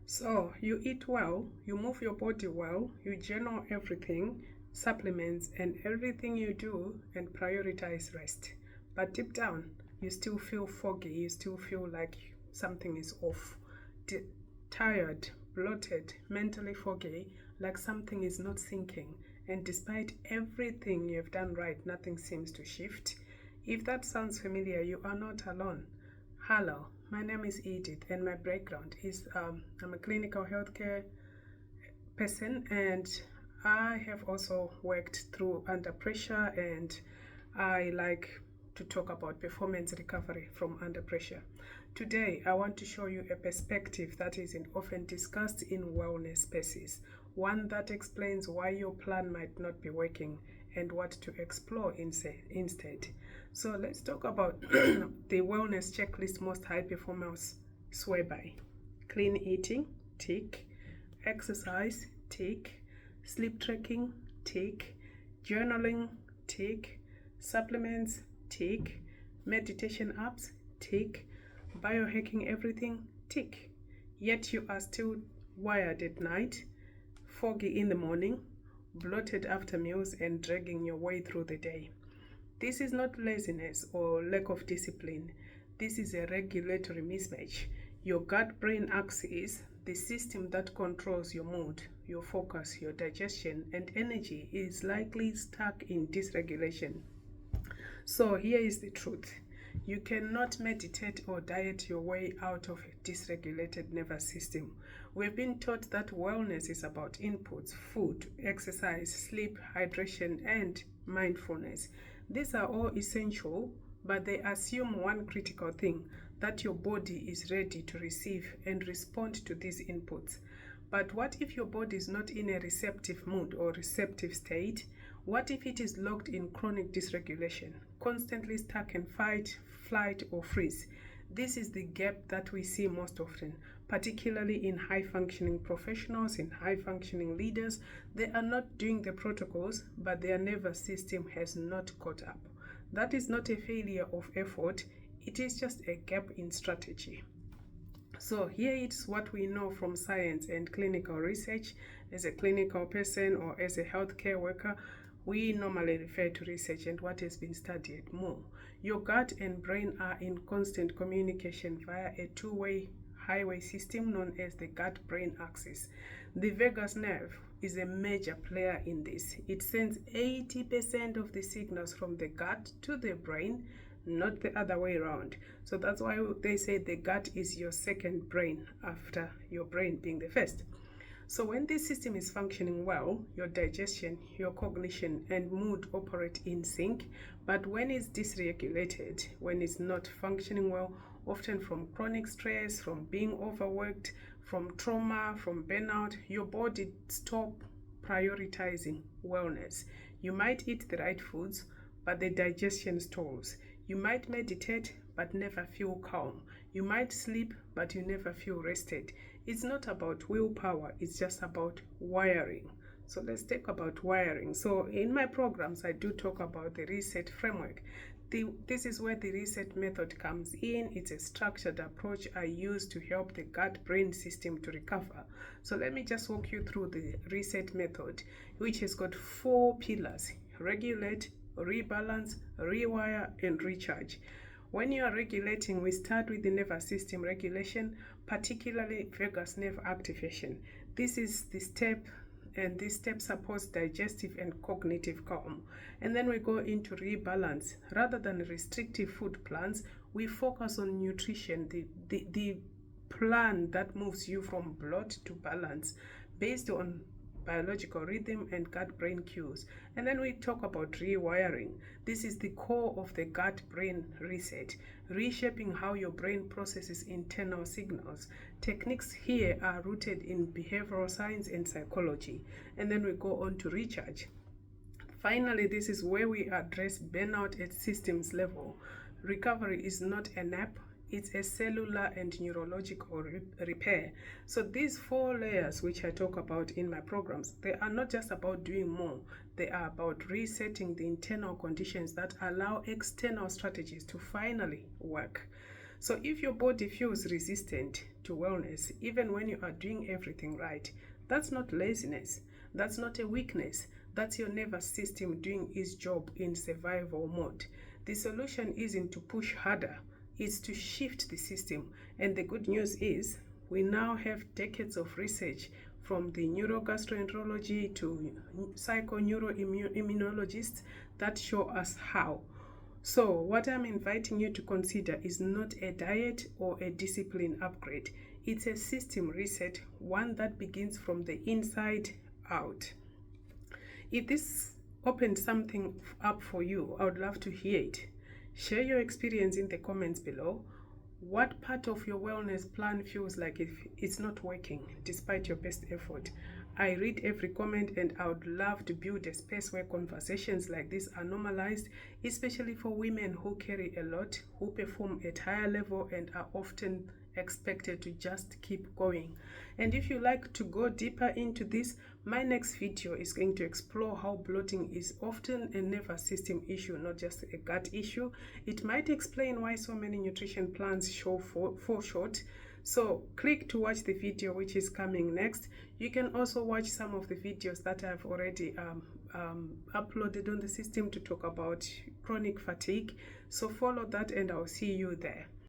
So you eat well, you move your body well, you journal everything, supplements, and everything you do, and prioritize rest. But deep down, you still feel foggy, you still feel like something is off. Tired, bloated, mentally foggy, like something is not sinking. And despite everything you've done right, nothing seems to shift. If that sounds familiar, you are not alone. Hello, my name is Edith, and my background is I'm a clinical healthcare person, and I have also worked through under pressure, and I like to talk about performance recovery from under pressure. Today, I want to show you a perspective that isn't often discussed in wellness spaces, one that explains why your plan might not be working and what to explore instead. So let's talk about the wellness checklist most high performers swear by. Clean eating, tick. Exercise, tick. Sleep tracking, tick. Journaling, tick. Supplements, tick. Meditation apps, tick. Biohacking everything, tick. Yet you are still wired at night, foggy in the morning, bloated after meals, and dragging your way through the day. This is not laziness or lack of discipline. This is a regulatory mismatch. Your gut-brain axis, the system that controls your mood, your focus, your digestion, and energy, is likely stuck in dysregulation. So here is the truth. You cannot meditate or diet your way out of a dysregulated nervous system. We've been taught that wellness is about inputs, food, exercise, sleep, hydration, and mindfulness. These are all essential, but they assume one critical thing, that your body is ready to receive and respond to these inputs. But what if your body is not in a receptive mood or receptive state? What if it is locked in chronic dysregulation, constantly stuck in fight, flight, or freeze? This is the gap that we see most often, particularly in high-functioning professionals, in high-functioning leaders. They are not doing the protocols, but their nervous system has not caught up. That is not a failure of effort, it is just a gap in strategy. So here is what we know from science and clinical research. As a clinical person or as a healthcare worker, we normally refer to research and what has been studied more. Your gut and brain are in constant communication via a two-way highway system known as the gut-brain axis. The vagus nerve is a major player in this. It sends 80% of the signals from the gut to the brain, not the other way around. So that's why they say the gut is your second brain after your brain being the first. So when this system is functioning well, your digestion, your cognition, and mood operate in sync. But when it's dysregulated, when it's not functioning well, often from chronic stress, from being overworked, from trauma, from burnout, your body stops prioritizing wellness. You might eat the right foods, but the digestion stalls. You might meditate, but never feel calm. You might sleep, but you never feel rested. It's not about willpower, it's just about wiring. So let's talk about wiring. So in my programs, I do talk about the reset framework. This is where the reset method comes in. It's a structured approach I use to help the gut-brain system to recover. So let me just walk you through the reset method, which has got 4 pillars: regulate, rebalance, rewire, and recharge. When you are regulating, we start with the nervous system regulation, particularly vagus nerve activation. This is the step, and this step supports digestive and cognitive calm. And then we go into rebalance. Rather than restrictive food plans, we focus on nutrition, the plan that moves you from bloat to balance based on biological rhythm and gut-brain cues. And then we talk about rewiring. This is the core of the gut-brain reset, reshaping how your brain processes internal signals. Techniques here are rooted in behavioral science and psychology. And then we go on to recharge. Finally, this is where we address burnout at systems level. Recovery is not a nap, it's a cellular and neurological repair. So these 4 layers which I talk about in my programs, they are not just about doing more. They are about resetting the internal conditions that allow external strategies to finally work. So if your body feels resistant to wellness, even when you are doing everything right, that's not laziness, that's not a weakness, that's your nervous system doing its job in survival mode. The solution isn't to push harder, it's to shift the system. And the good news is, we now have decades of research from the neurogastroenterology to psychoneuroimmunologists that show us how. So, what I'm inviting you to consider is not a diet or a discipline upgrade. It's a system reset, one that begins from the inside out. If this opened something up for you, I would love to hear it. Share your experience in the comments below. What part of your wellness plan feels like it's not working despite your best effort? I read every comment, and I would love to build a space where conversations like this are normalized, especially for women who carry a lot, who perform at higher level and are often expected to just keep going. And if you like to go deeper into this, my next video is going to explore how bloating is often a nervous system issue, not just a gut issue. It might explain why so many nutrition plans fall short. So click to watch the video which is coming next. You can also watch some of the videos that I've already uploaded on the system to talk about chronic fatigue. So follow that and I'll see you there.